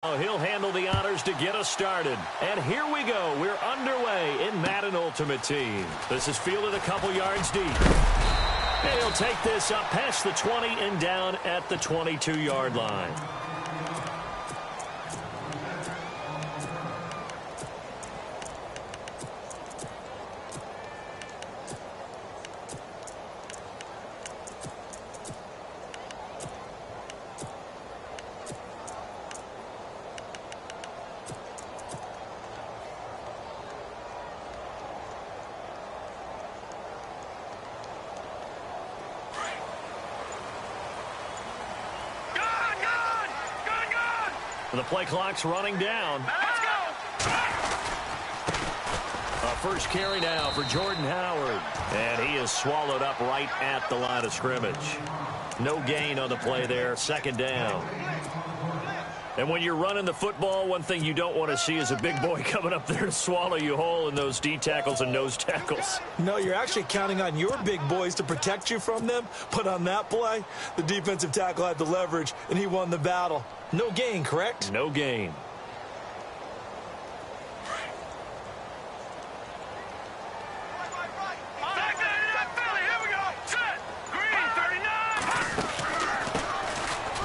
Oh, he'll handle the honors to get us started. And here we go. We're underway in Madden Ultimate Team. This is fielded a couple yards deep. And he'll take this up past the 20 and down at the 22-yard line. The play clock's running down. Let's go. First carry now for Jordan Howard. And he is swallowed up right at the line of scrimmage. No gain on the play there. Second down. And when you're running the football, one thing you don't want to see is a big boy coming up there to swallow you whole in those D tackles and nose tackles. No, you're actually counting on your big boys to protect you from them. But on that play, the defensive tackle had the leverage, and he won the battle. No gain, correct? No gain.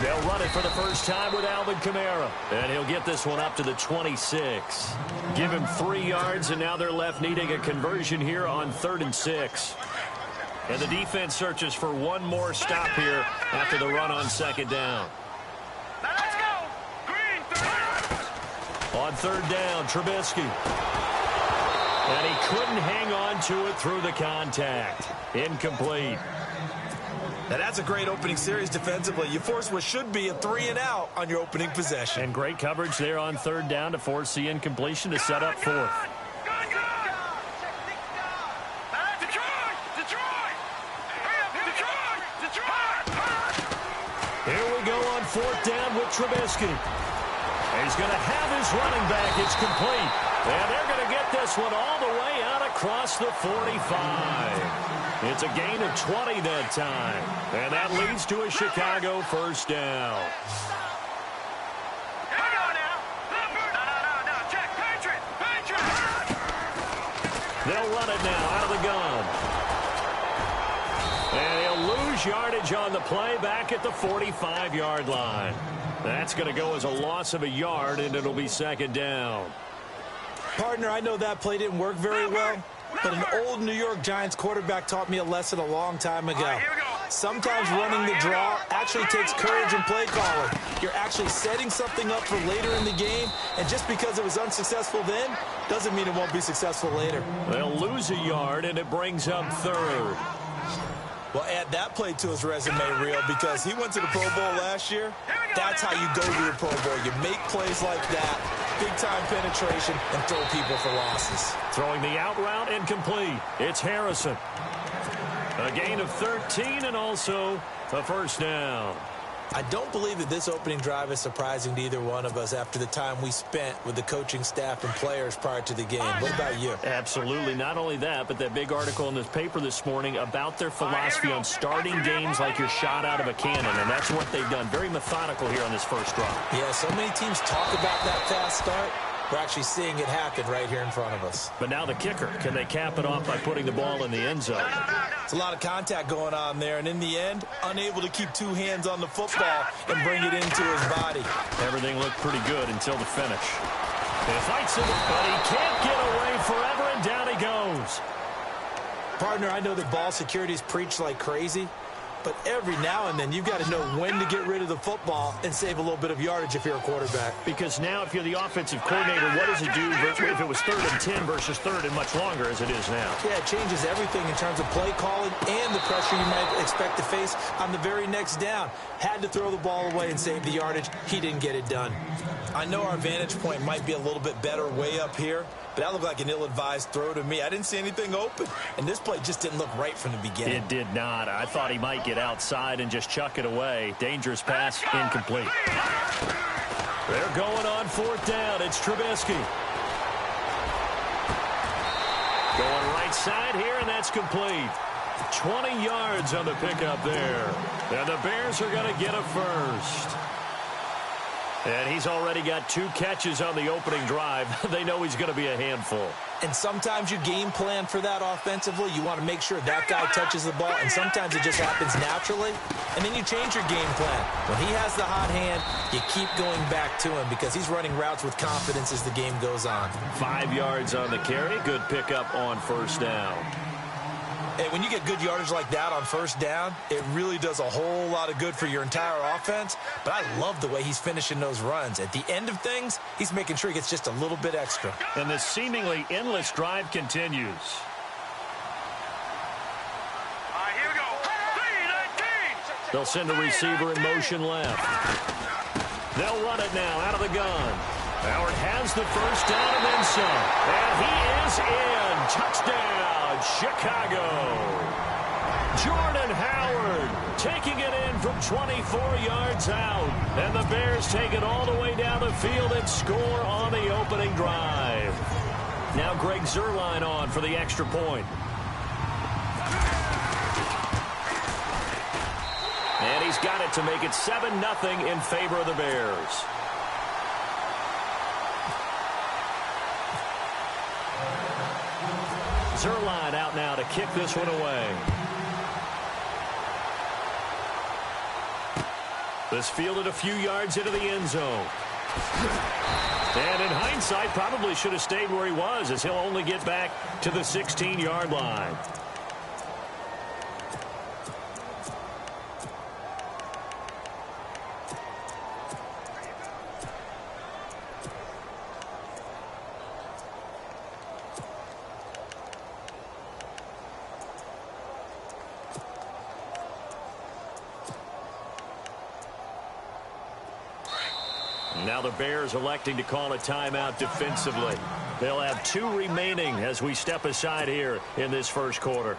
They'll run it for the first time with Alvin Kamara. And he'll get this one up to the 26. Give him 3 yards, and now they're left needing a conversion here on 3rd and 6. And the defense searches for one more stop here after the run on 2nd down. Let's go. Green, 30. On 3rd down, Trubisky. And he couldn't hang on to it through the contact. Incomplete. Now, that's a great opening series defensively. You force what should be a 3-and-out on your opening possession. And great coverage there on 3rd down to force the incompletion to set up 4th. Here we go on 4th down with Trubisky. He's going to have his running back. It's complete. And they're going to get this one all the way out across the 45. It's a gain of 20 that time. And that leads to a Chicago first down. They'll run it now out of the gun. And he'll lose yardage on the play back at the 45-yard line. That's going to go as a loss of a yard, and it'll be 2nd down. Partner, I know that play didn't work very well, but an old New York Giants quarterback taught me a lesson a long time ago. Sometimes running the draw actually takes courage and play calling. You're actually setting something up for later in the game, and just because it was unsuccessful then doesn't mean it won't be successful later. They'll lose a yard, and it brings up 3rd. Well, add that play to his resume, Real, because he went to the Pro Bowl last year. That's how you go to the Pro Bowl. You make plays like that, big-time penetration, and throw people for losses. Throwing the out route incomplete. It's Harrison. A gain of 13 and also a first down. I don't believe that this opening drive is surprising to either one of us after the time we spent with the coaching staff and players prior to the game. What about you? Absolutely. Not only that, but that big article in this paper this morning about their philosophy on starting games like you're shot out of a cannon, and that's what they've done. Very methodical here on this first drive. Yeah, so many teams talk about that fast start. We're actually seeing it happen right here in front of us. But now the kicker. Can they cap it off by putting the ball in the end zone? It's a lot of contact going on there, and in the end, unable to keep 2 hands on the football and bring it into his body. Everything looked pretty good until the finish. He fights it, but he can't get away forever, and down he goes. Partner, I know that ball security is preached like crazy, but every now and then you've got to know when to get rid of the football and save a little bit of yardage if you're a quarterback. Because now if you're the offensive coordinator, what does it do if it was 3rd and 10 versus 3rd and much longer as it is now? Yeah, it changes everything in terms of play calling and the pressure you might expect to face on the very next down. Had to throw the ball away and save the yardage. He didn't get it done. I know our vantage point might be a little bit better way up here, but that looked like an ill-advised throw to me. I didn't see anything open, and this play just didn't look right from the beginning. It did not. I thought he might get outside and just chuck it away. Dangerous pass, incomplete. They're going on 4th down. It's Trubisky. Going right side here, and that's complete. 20 yards on the pickup there. And the Bears are going to get a first. And he's already got 2 catches on the opening drive. They know he's going to be a handful. And sometimes you game plan for that offensively. You want to make sure that guy touches the ball, and sometimes it just happens naturally. And then you change your game plan. When he has the hot hand, you keep going back to him because he's running routes with confidence as the game goes on. 5 yards on the carry. Good pickup on first down. Hey, when you get good yardage like that on first down, it really does a whole lot of good for your entire offense. But I love the way he's finishing those runs. At the end of things, he's making sure he gets just a little bit extra. And this seemingly endless drive continues. Here we go. 3-19. They'll send the receiver in motion left. They'll run it now out of the gun. Howard has the first down and then some. And he is in. Touchdown, Chicago. Jordan Howard taking it in from 24 yards out. And the Bears take it all the way down the field and score on the opening drive. Now Greg Zuerlein on for the extra point. And he's got it to make it 7-0 in favor of the Bears. Zuerlein out now to kick this one away. This fielded a few yards into the end zone. And in hindsight, probably should have stayed where he was, as he'll only get back to the 16-yard line. Now the Bears electing to call a timeout defensively. They'll have 2 remaining as we step aside here in this first quarter.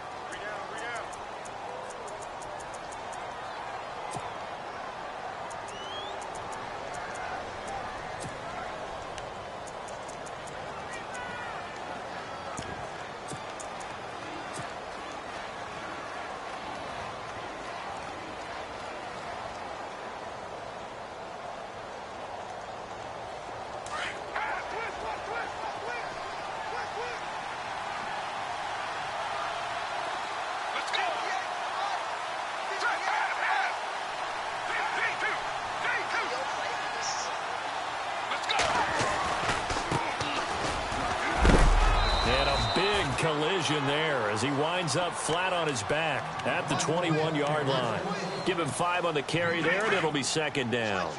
Collision there as he winds up flat on his back at the 21-yard line. Give him 5 on the carry there, and it'll be second down.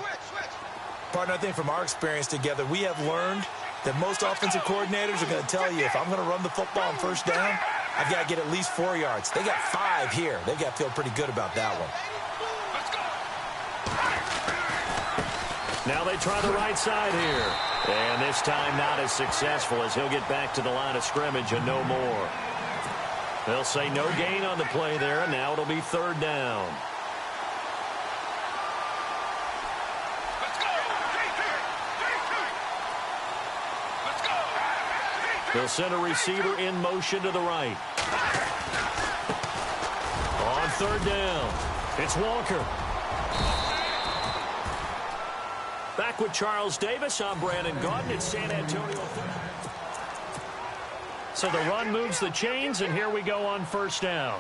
Partner, I think from our experience together, we have learned that most offensive coordinators are going to tell you, if I'm going to run the football on first down, I've got to get at least 4 yards. They got 5 here. They've got to feel pretty good about that one. Now they try the right side here. And this time not as successful as he'll get back to the line of scrimmage and no more. They'll say no gain on the play there, and now it'll be third down. They'll send a receiver in motion to the right. On third down, it's Walker. Back with Charles Davis. I'm Brandon Gaudin at San Antonio. So the run moves the chains, and here we go on first down.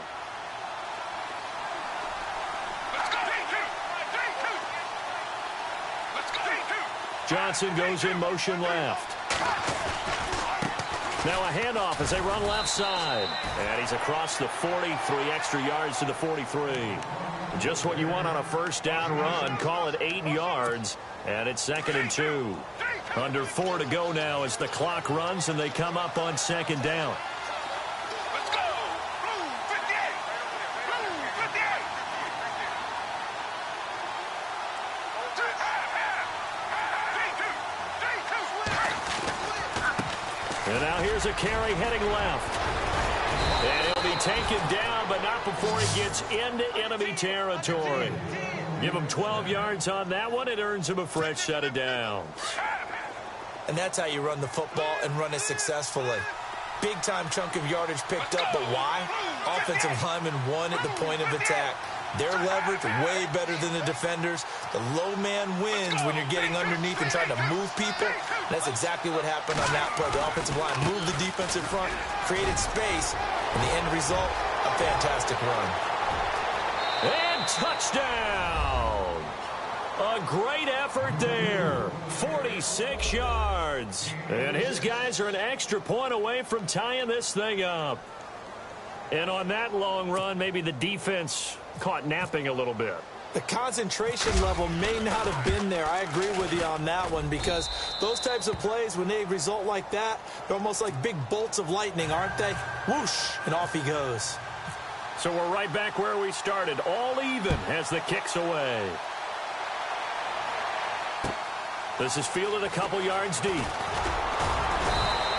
Johnson goes in motion left. Now a handoff as they run left side. And he's across the 40, 3 extra yards to the 43. Just what you want on a first down run. Call it 8 yards. And it's 2nd and 2. Under 4 to go now as the clock runs and they come up on second down. Let's go! Blue 58! Blue 58! And now here's a carry heading left. And he'll be taken down, but not before he gets into enemy territory. Give him 12 yards on that one. It earns him a fresh set of downs. And that's how you run the football and run it successfully. Big-time chunk of yardage picked up, but why? Offensive lineman won at the point of attack. Their leverage way better than the defenders. The low man wins when you're getting underneath and trying to move people. And that's exactly what happened on that play. The offensive line moved the defense in front, created space, and the end result, a fantastic run. And touchdown! A great effort there. 46 yards. And his guys are an extra point away from tying this thing up. And on that long run, maybe the defense caught napping a little bit. The concentration level may not have been there. I agree with you on that one, because those types of plays, when they result like that, they're almost like big bolts of lightning, aren't they? Whoosh, and off he goes. So we're right back where we started, all even as the kick's away. This is fielded a couple yards deep.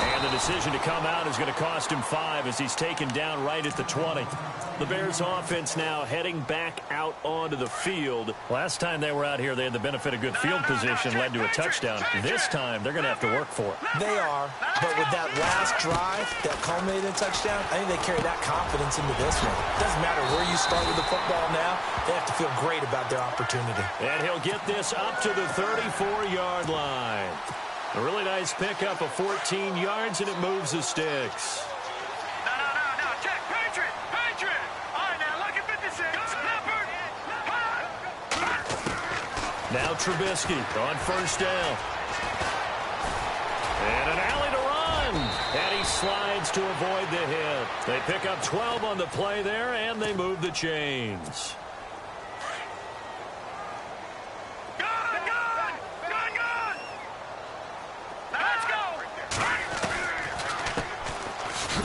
And the decision to come out is going to cost him 5 as he's taken down right at the 20. The Bears offense now heading back out onto the field. Last time they were out here, they had the benefit of good field position, led to a touchdown. This time, they're going to have to work for it. They are, but with that last drive that culminated in a touchdown, I think they carry that confidence into this one. Doesn't matter where you start with the football now, they have to feel great about their opportunity. And he'll get this up to the 34-yard line. A really nice pickup of 14 yards, and it moves the sticks. No, check, Patriot. All right, now, look at 56. Leopard. Now Trubisky on first down. And an alley to run. And he slides to avoid the hit. They pick up 12 on the play there, and they move the chains.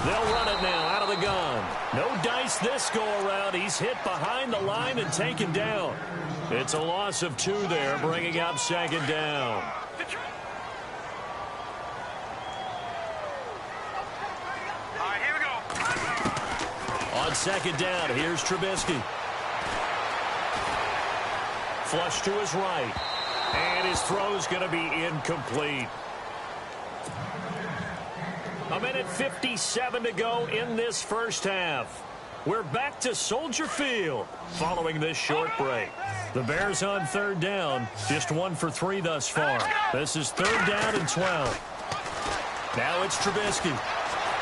They'll run it now out of the gun. No dice this go-around. He's hit behind the line and taken down. It's a loss of 2 there, bringing up second down. All right, here we go. On second down, here's Trubisky. Flush to his right. And his throw's going to be incomplete. A minute 57 to go in this first half. We're back to Soldier Field following this short break. The Bears on third down, just 1 for 3 thus far. This is third down and 12. Now it's Trubisky,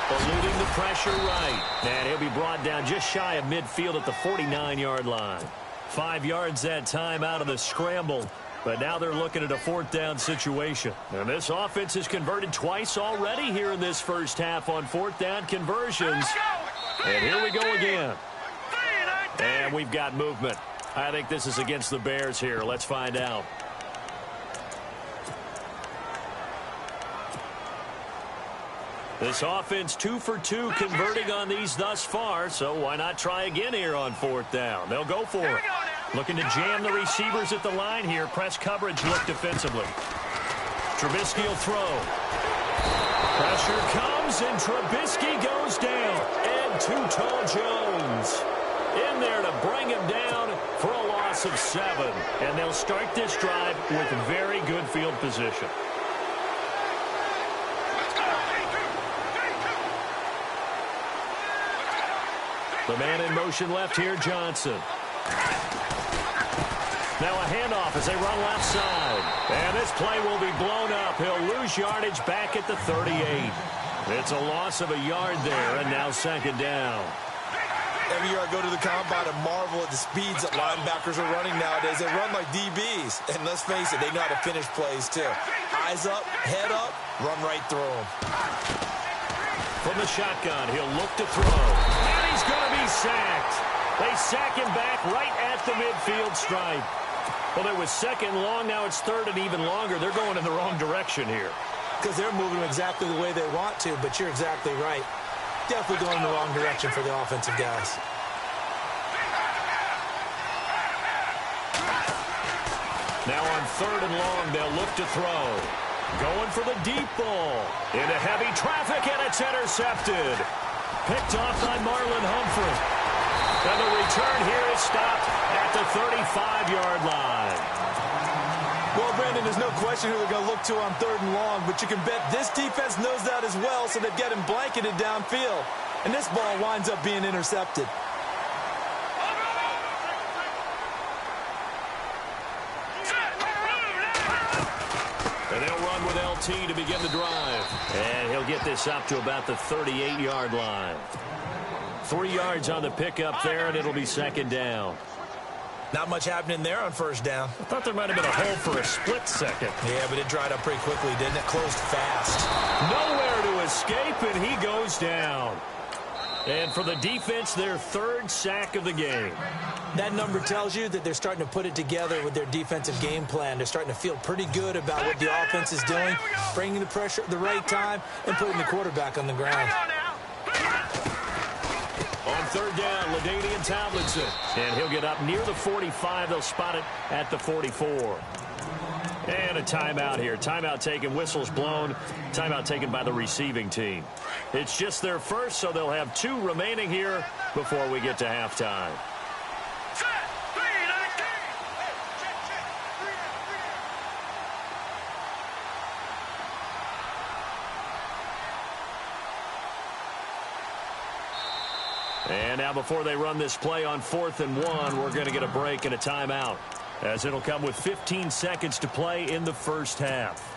eluding the pressure right. And he'll be brought down just shy of midfield at the 49-yard line. 5 yards that time out of the scramble. But now they're looking at a fourth down situation. And this offense has converted twice already here in this first half on fourth down conversions. And here we go again. And we've got movement. I think this is against the Bears here. Let's find out. This offense 2 for 2 converting on these thus far, so why not try again here on fourth down? They'll go for it. Looking to jam the receivers at the line here. Press coverage look defensively. Trubisky will throw. Pressure comes, and Trubisky goes down. And Too Tall Jones in there to bring him down for a loss of 7. And they'll start this drive with very good field position. The man in motion left here, Johnson. Now a handoff as they run left side. And this play will be blown up. He'll lose yardage back at the 38. It's a loss of a yard there, and now second down. Every year I go to the combine and marvel at the speeds that linebackers are running nowadays. They run like DBs. And let's face it, they know how to finish plays too. Eyes up, head up, run right through them. From the shotgun, he'll look to throw. And he's going to be sacked. They sack him back right at the midfield stripe. Well, it was second long. Now it's third and even longer. They're going in the wrong direction here. Because they're moving exactly the way they want to, but you're exactly right. Definitely going in the wrong direction for the offensive guys. Now on third and long, they'll look to throw. Going for the deep ball. Into heavy traffic, and it's intercepted. Picked off by Marlon Humphrey. And the return here is stopped at the 35-yard line. Well, Brandon, there's no question who they're going to look to on third and long, but you can bet this defense knows that as well, so they've got him blanketed downfield. And this ball winds up being intercepted. PLT to begin the drive. And he'll get this up to about the 38-yard line. 3 yards on the pickup there, and it'll be second down. Not much happening there on first down. I thought there might have been a hole for a split second. Yeah, but it dried up pretty quickly, didn't it? Closed fast. Nowhere to escape, and he goes down. And for the defense, their 3rd sack of the game. That number tells you that they're starting to put it together with their defensive game plan. They're starting to feel pretty good about what the offense is doing, bringing the pressure at the right time, and putting the quarterback on the ground. On 3rd down, LaDainian Tomlinson. And he'll get up near the 45. They'll spot it at the 44. And a timeout here. Timeout taken, whistles blown. Timeout taken by the receiving team. It's just their first, so they'll have 2 remaining here before we get to halftime. And now before they run this play on 4th and 1, we're going to get a break and a timeout, as it'll come with 15 seconds to play in the first half.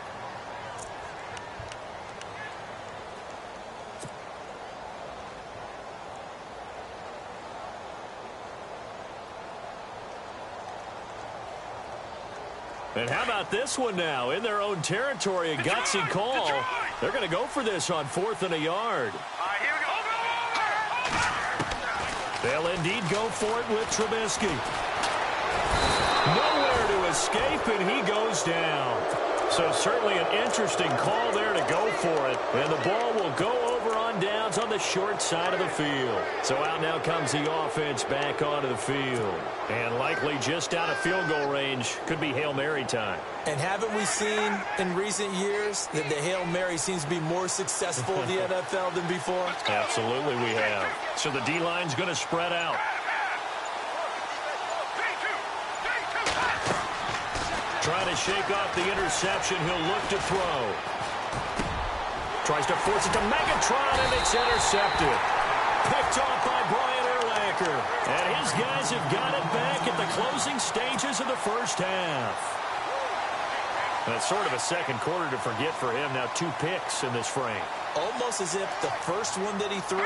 And how about this one now? In their own territory, a gutsy call. They're going to go for this on 4th and a yard. They'll indeed go for it with Trubisky. Nowhere to escape, and he goes down. So certainly an interesting call there to go for it. And the ball will go over on downs on the short side of the field. So out now comes the offense back onto the field. And likely just out of field goal range. Could be Hail Mary time. And haven't we seen in recent years that the Hail Mary seems to be more successful in the NFL than before? Absolutely we have. So the D-line's going to spread out. Trying to shake off the interception. He'll look to throw. Tries to force it to Megatron, and it's intercepted. Picked off by Brian Urlacher. And his guys have got it back at the closing stages of the first half. That's sort of a second quarter to forget for him. Now 2 picks in this frame. Almost as if the first one that he threw,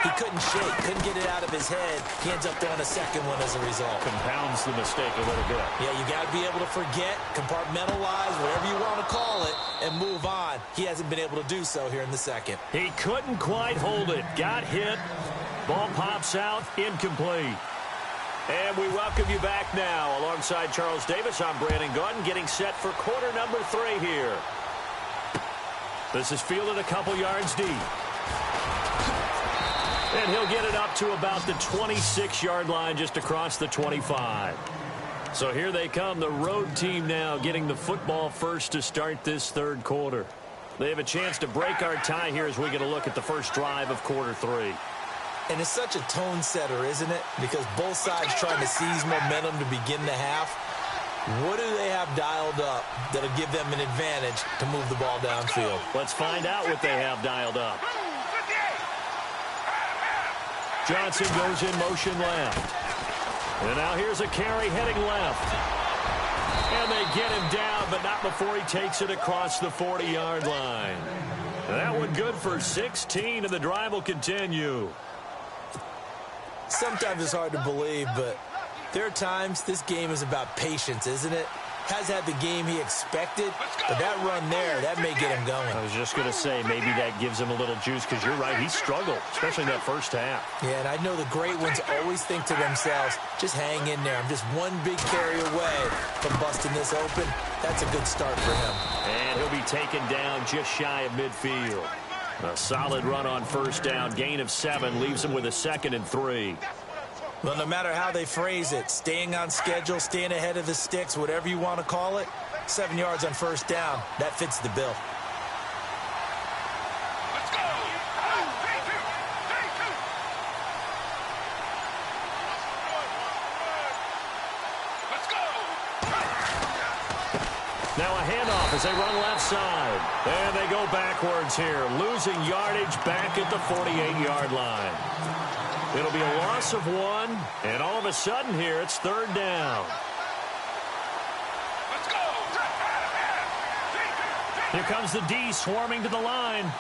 he couldn't shake, couldn't get it out of his head. He ends up throwing a second one as a result. Compounds the mistake a little bit. Yeah, you got to be able to forget, compartmentalize, whatever you want to call it, and move on. He hasn't been able to do so here in the second. He couldn't quite hold it. Got hit. Ball pops out. Incomplete. And we welcome you back now. Alongside Charles Davis, I'm Brandon Gordon, getting set for quarter number 3 here. This is fielded a couple yards deep. And he'll get it up to about the 26-yard line, just across the 25. So here they come, the road team now getting the football first to start this 3rd quarter. They have a chance to break our tie here as we get a look at the first drive of quarter 3. And it's such a tone setter, isn't it? Because both sides trying to seize momentum to begin the half. What do they have dialed up that'll give them an advantage to move the ball downfield? Let's find out what they have dialed up. Johnson goes in motion left. And now here's a carry heading left. And they get him down, but not before he takes it across the 40-yard line. That one good for 16, and the drive will continue. Sometimes it's hard to believe, but there are times this game is about patience, isn't it? Has had the game he expected, but that run there, that may get him going. I was just going to say, maybe that gives him a little juice, because you're right, he struggled, especially in that first half. Yeah, and I know the great ones always think to themselves, just hang in there. I'm just one big carry away from busting this open. That's a good start for him. And he'll be taken down just shy of midfield. A solid run on first down. Gain of 7 leaves him with a 2nd and 3. Well, no matter how they phrase it, staying on schedule, staying ahead of the sticks, whatever you want to call it, 7 yards on first down, that fits the bill. Let's go! Let's go! Now a handoff as they run left side. And they go backwards here, losing yardage back at the 48-yard line. It'll be a loss of 1, and all of a sudden here, it's 3rd down. Let's go! Here comes the D swarming to the line.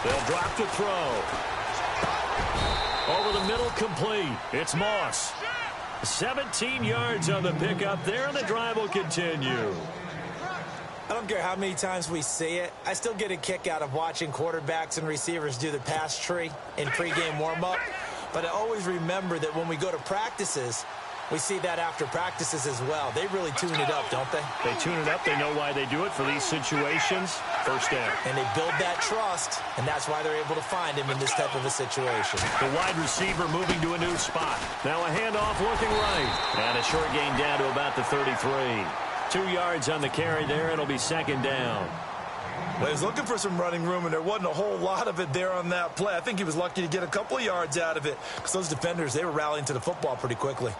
They'll drop to throw. Over the middle, complete. It's Moss. 17 yards on the pickup there, and the drive will continue. I don't care how many times we see it. I still get a kick out of watching quarterbacks and receivers do the pass tree in pregame warm-up. But I always remember that when we go to practices, we see that after practices as well. They really tune it up, don't they? They tune it up. They know why they do it for these situations. First down. And they build that trust, and that's why they're able to find him in this type of a situation. The wide receiver moving to a new spot. Now a handoff looking right. And a short gain down to about the 33. 2 yards on the carry there. It'll be second down. Well, he was looking for some running room, and there wasn't a whole lot of it there on that play. I think he was lucky to get a couple of yards out of it because those defenders, they were rallying to the football pretty quickly.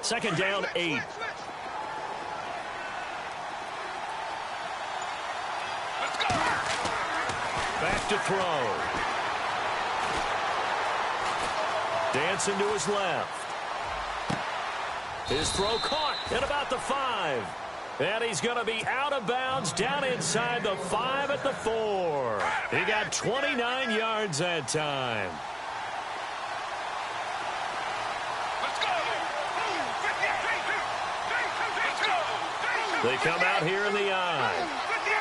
Second down, 8. Back to throw. Dancing to his left. His throw caught at about the 5. And he's going to be out of bounds down inside the 5 at the 4. He got 29 yards that time. They come out here in the eye.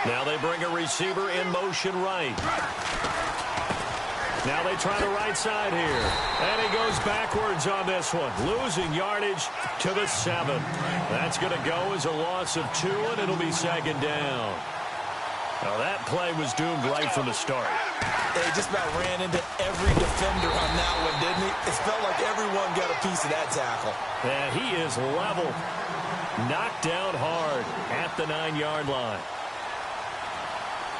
Now they bring a receiver in motion right. Now they try the right side here. And he goes backwards on this one, losing yardage to the 7. That's going to go as a loss of 2, and it'll be second down. Now that play was doomed right from the start. They just about ran into every defender on that one, didn't he? It felt like everyone got a piece of that tackle. Yeah, he is level. Knocked down hard at the 9-yard line.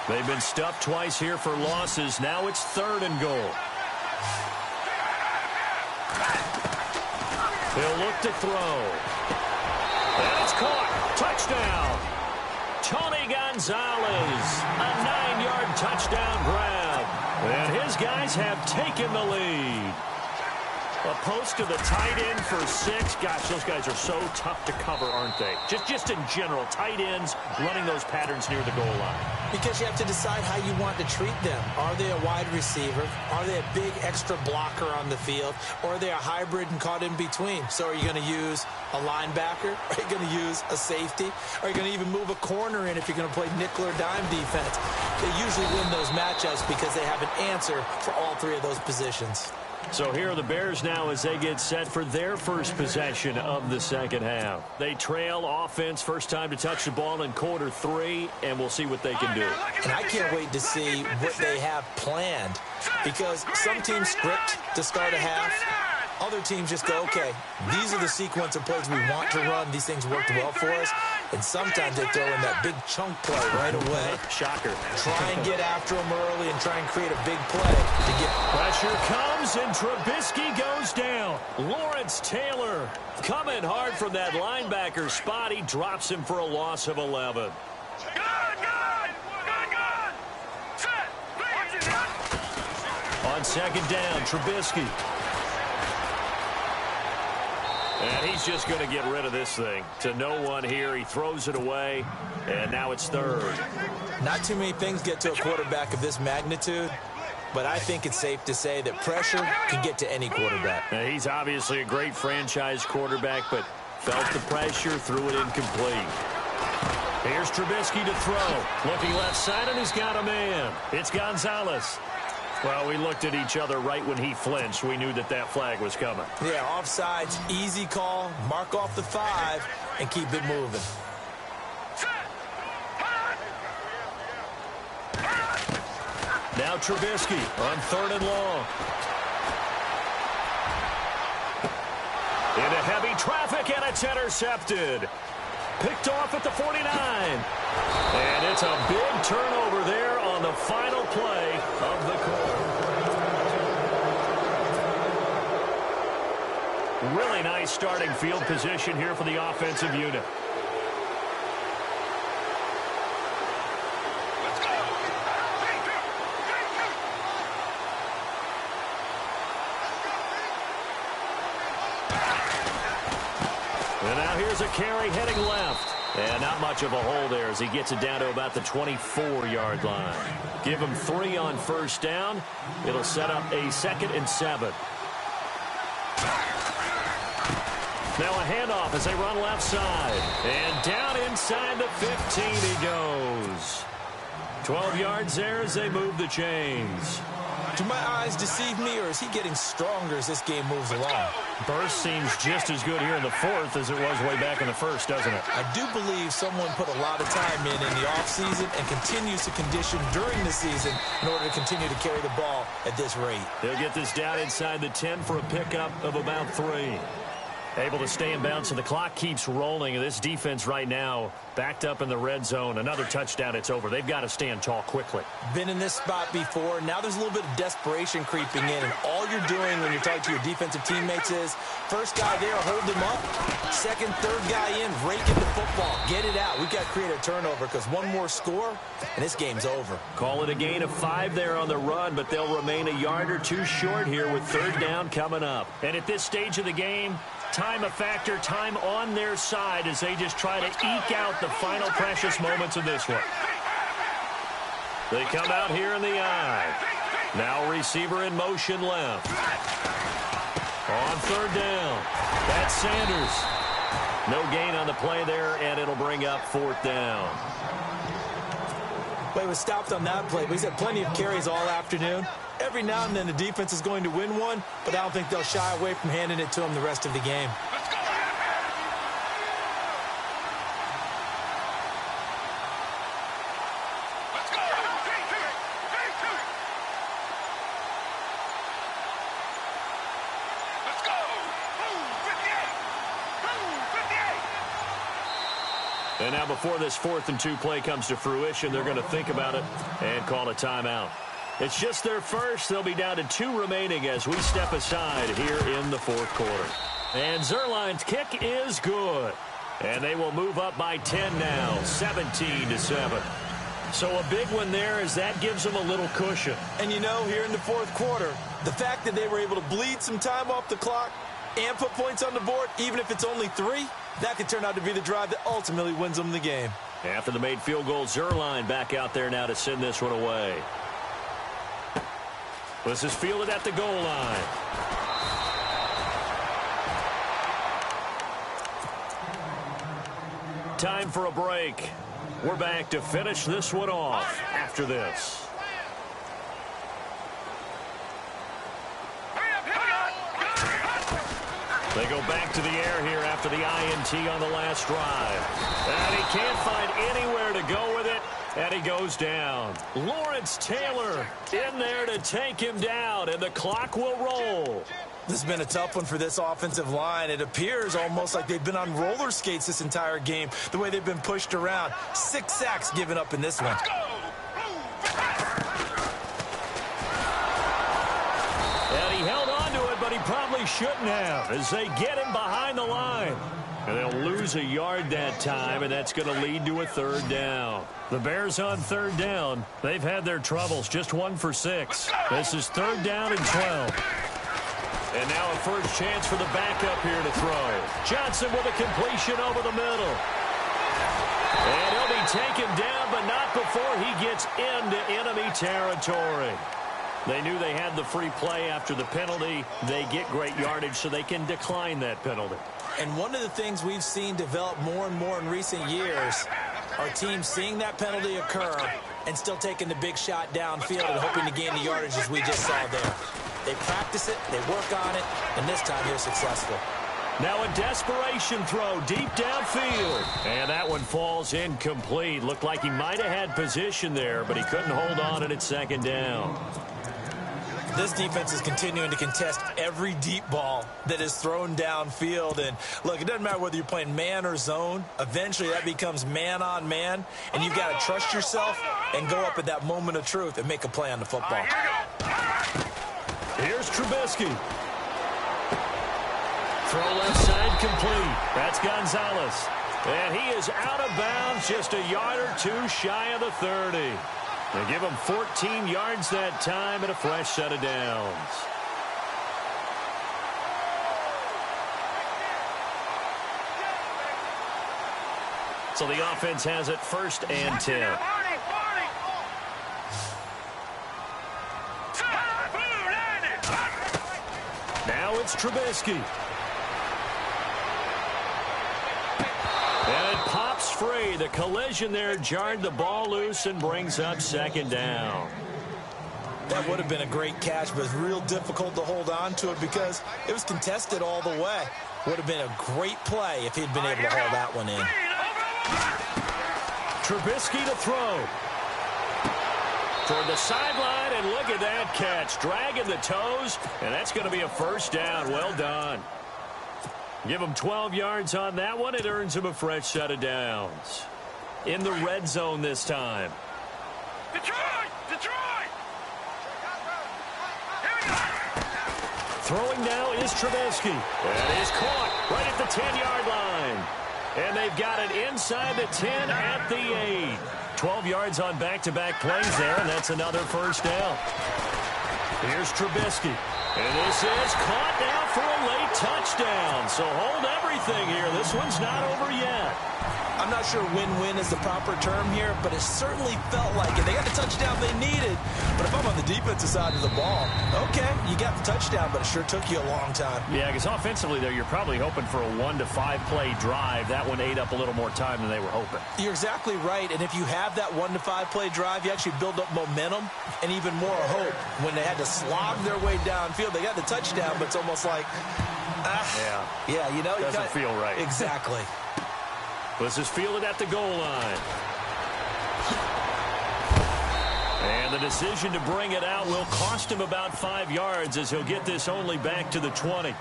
They've been stuffed twice here for losses. Now it's 3rd and goal. He'll look to throw. And it's caught. Touchdown. Tony Gonzalez. A 9-yard touchdown grab. And his guys have taken the lead. A post to the tight end for 6. Gosh, those guys are so tough to cover, aren't they? Just in general, tight ends running those patterns near the goal line. Because you have to decide how you want to treat them. Are they a wide receiver? Are they a big extra blocker on the field? Or are they a hybrid and caught in between? So are you going to use a linebacker? Are you going to use a safety? Are you going to even move a corner in if you're going to play nickel or dime defense? They usually win those matchups because they have an answer for all 3 of those positions. So here are the Bears now as they get set for their first possession of the second half. They trail offense, first time to touch the ball in quarter 3, and we'll see what they can do. And I can't wait to see what they have planned, because some teams script to start a half. Other teams just go, okay, these are the sequence of plays we want to run. These things worked well for us. And sometimes they throw in that big chunk play right away. Shocker. Try and get after them early and try and create a big play to get. Pressure comes, and Trubisky goes down. Lawrence Taylor coming hard from that linebacker spot. He drops him for a loss of 11. On second down, Trubisky. And he's just going to get rid of this thing. To no one here. He throws it away, and now it's 3rd. Not too many things get to a quarterback of this magnitude, but I think it's safe to say that pressure can get to any quarterback. Now, he's obviously a great franchise quarterback, but felt the pressure, threw it incomplete. Here's Trubisky to throw. Looking left side, and he's got a man. It's Gonzalez. Well, we looked at each other right when he flinched. We knew that that flag was coming. Yeah, offsides, easy call. Mark off the 5 and keep it moving. Now Trubisky on 3rd and long. Into heavy traffic, and it's intercepted. Picked off at the 49. And it's a big turnover there on the final play of the quarter. Really nice starting field position here for the offensive unit. And now here's a carry heading left. And not much of a hole there as he gets it down to about the 24-yard line. Give him 3 on first down. It'll set up a 2nd and 7. Now a handoff as they run left side. And down inside the 15 he goes. 12 yards there as they move the chains. Do my eyes deceive me, or is he getting stronger as this game moves along? Burst seems just as good here in the 4th as it was way back in the 1st, doesn't it? I do believe someone put a lot of time in the offseason and continues to condition during the season in order to continue to carry the ball at this rate. They'll get this down inside the 10 for a pickup of about 3. Able to stay in bounds, and the clock keeps rolling. And this defense right now backed up in the red zone. Another touchdown, it's over. They've got to stand tall quickly. Been in this spot before. Now there's a little bit of desperation creeping in, and all you're doing when you're talking to your defensive teammates is first guy there, hold him up. Second, third guy in, rake in the football. Get it out. We've got to create a turnover because one more score, and this game's over. Call it a gain of 5 there on the run, but they'll remain a yard or 2 short here with 3rd down coming up. And at this stage of the game, time a factor, time on their side as they just try to eke out the final precious moments of this one. They come out here in the eye. Now receiver in motion left. On 3rd down. That's Sanders. No gain on the play there, and it'll bring up 4th down. Play was stopped on that play, but he's had plenty of carries all afternoon. Every now and then the defense is going to win one, but I don't think they'll shy away from handing it to him the rest of the game. Let's go. Let's go. Let's go. 58. And now before this 4th and 2 play comes to fruition, they're going to think about it and call a timeout. It's just their first. They'll be down to 2 remaining as we step aside here in the 4th quarter. And Zuerlein's kick is good. And they will move up by 10 now, 17-7. So a big one there as that gives them a little cushion. And you know, here in the 4th quarter, the fact that they were able to bleed some time off the clock and put points on the board, even if it's only 3, that could turn out to be the drive that ultimately wins them the game. After the made field goal, Zuerlein back out there now to send this one away. This is fielded at the goal line. Time for a break. We're back to finish this one off after this. They go back to the air here after the INT on the last drive. And he can't find anywhere to go with it. And he goes down. Lawrence Taylor in there to take him down, and the clock will roll. This has been a tough one for this offensive line. It appears almost like they've been on roller skates this entire game, the way they've been pushed around. 6 sacks given up in this one. And he held on to it, but he probably shouldn't have as they get him behind the line. And they'll lose a yard that time, and that's going to lead to a 3rd down. The Bears on 3rd down. They've had their troubles, just 1 for 6. This is 3rd down and 12. And now a first chance for the backup here to throw. Johnson with a completion over the middle. And he'll be taken down, but not before he gets into enemy territory. They knew they had the free play after the penalty. They get great yardage, so they can decline that penalty. And one of the things we've seen develop more and more in recent years are teams seeing that penalty occur and still taking the big shot downfield and hoping to gain the yardage as we just saw there. They practice it, they work on it, and this time they're successful. Now a desperation throw deep downfield. And that one falls incomplete. Looked like he might have had position there, but he couldn't hold on and it's 2nd down. This defense is continuing to contest every deep ball that is thrown downfield. And, look, it doesn't matter whether you're playing man or zone. Eventually, that becomes man-on-man, and you've got to trust yourself and go up at that moment of truth and make a play on the football. Here's Trubisky. Throw left side complete. That's Gonzalez. And he is out of bounds, just a yard or 2 shy of the 30. They give him 14 yards that time and a fresh set of downs. So the offense has it 1st and 10. Now it's Trubisky. And it pops free. The collision there jarred the ball loose and brings up 2nd down. That would have been a great catch, but it's real difficult to hold on to it because it was contested all the way. Would have been a great play if he'd been able to haul that one in. Trubisky to throw. Toward the sideline, and look at that catch. Dragging the toes, and that's going to be a 1st down. Well done. Give him 12 yards on that one. It earns him a fresh set of downs. In the red zone this time. Detroit! Detroit! Here we go! Throwing now is Trubisky. That is caught right at the 10-yard line. And they've got it inside the 10 at the 8. 12 yards on back-to-back plays there, and that's another 1st down. Here's Trubisky. And this is caught now for a late touchdown. So hold everything here. This one's not over yet. I'm not sure win-win is the proper term here, but it certainly felt like it. They got the touchdown they needed, but if I'm on the defensive side of the ball, okay, you got the touchdown, but it sure took you a long time. Yeah, because offensively, though, you're probably hoping for a 1 to 5 play drive. That one ate up a little more time than they were hoping. You're exactly right, and if you have that 1 to 5 play drive, you actually build up momentum and even more hope. When they had to slog their way downfield, they got the touchdown, but it's almost like, yeah, you know, doesn't feel right. Exactly. This is fielded at the goal line. And the decision to bring it out will cost him about 5 yards as he'll get this only back to the 20.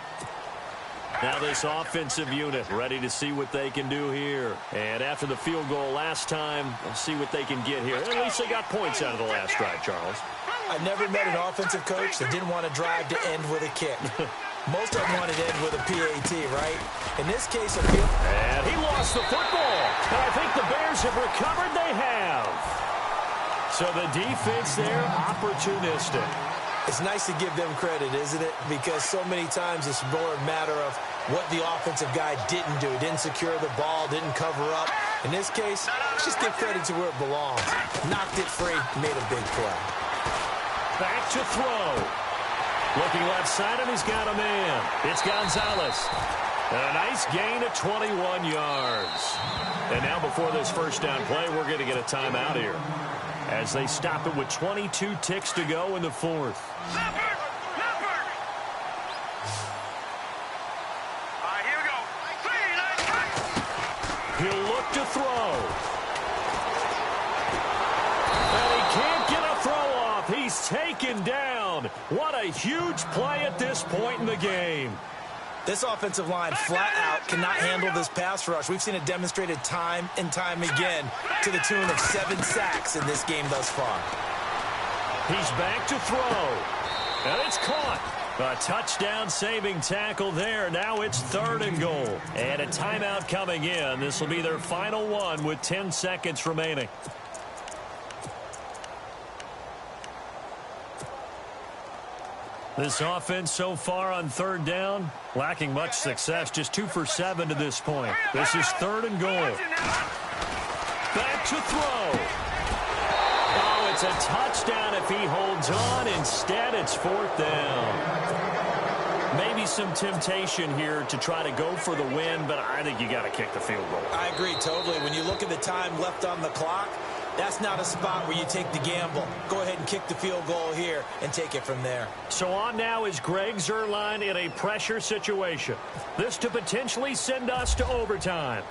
Now this offensive unit ready to see what they can do here. And after the field goal last time, we'll see what they can get here. At least they got points out of the last drive, Charles. I never met an offensive coach that didn't want to drive to end with a kick. Most of them wanted to end with a PAT, right? In this case, and he lost the football. And I think the Bears have recovered. They have. So the defense there, opportunistic. It's nice to give them credit, isn't it? Because so many times it's more a matter of what the offensive guy didn't do. Didn't secure the ball, didn't cover up. In this case, let's just give credit to where it belongs. Knocked it free, made a big play. Back to throw. Looking left side, and he's got a man. It's Gonzalez. And a nice gain of 21 yards. And now before this 1st down play, we're going to get a timeout here as they stop it with 22 ticks to go in the 4th. Leopard! Leopard! All right, here we go. He'll look to throw. And he can't get a throw off. He's taken down. What a huge play at this point in the game. This offensive line flat out cannot handle this pass rush. We've seen it demonstrated time and time again to the tune of 7 sacks in this game thus far. He's back to throw. And it's caught. A touchdown-saving tackle there. Now it's 3rd and goal. And a timeout coming in. This will be their final one with 10 seconds remaining. This offense so far on 3rd down, lacking much success, just 2 for 7 to this point. This is 3rd and goal. Back to throw. Oh, it's a touchdown if he holds on. Instead, it's 4th down. Maybe some temptation here to try to go for the win, but I think you got to kick the field goal. I agree totally. When you look at the time left on the clock, that's not a spot where you take the gamble. Go ahead and kick the field goal here and take it from there. So on now is Greg Zuerlein in a pressure situation. This to potentially send us to overtime.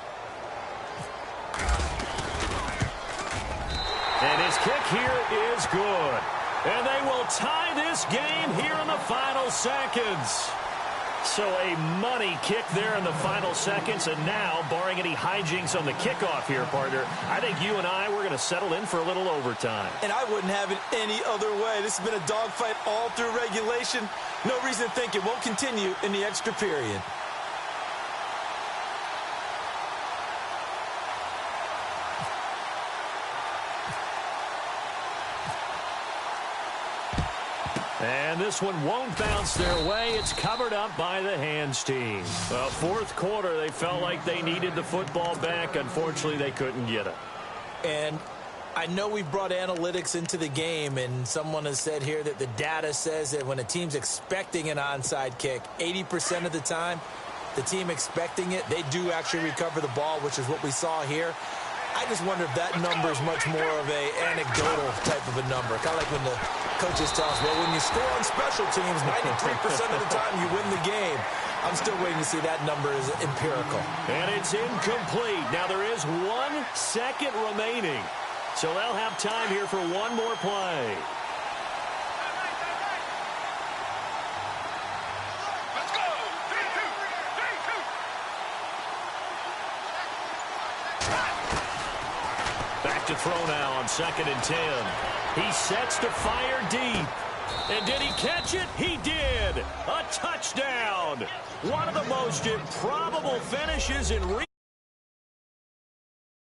And his kick here is good. And they will tie this game here in the final seconds. So a money kick there in the final seconds. And now, barring any hijinks on the kickoff here, partner, I think you and I, we're going to settle in for a little overtime. And I wouldn't have it any other way. This has been a dogfight all through regulation. No reason to think it won't continue in the extra period. And this one won't bounce their way. It's covered up by the hands team. Well, fourth quarter, they felt like they needed the football back. Unfortunately, they couldn't get it. And I know we brought analytics into the game, and someone has said here that the data says that when a team's expecting an onside kick, 80% of the time, the team expecting it, they do actually recover the ball, which is what we saw here. I just wonder if that number is much more of a anecdotal type of a number. Kind of like when the coaches tell us, well, when you score on special teams, 93% of the time you win the game. I'm still waiting to see that number is empirical. And it's incomplete. Now there is 1 second remaining. So they'll have time here for one more play. Let's go. 3-2. Back to throw now on 2nd and 10. He sets to fire deep. And did he catch it? He did. A touchdown. One of the most improbable finishes in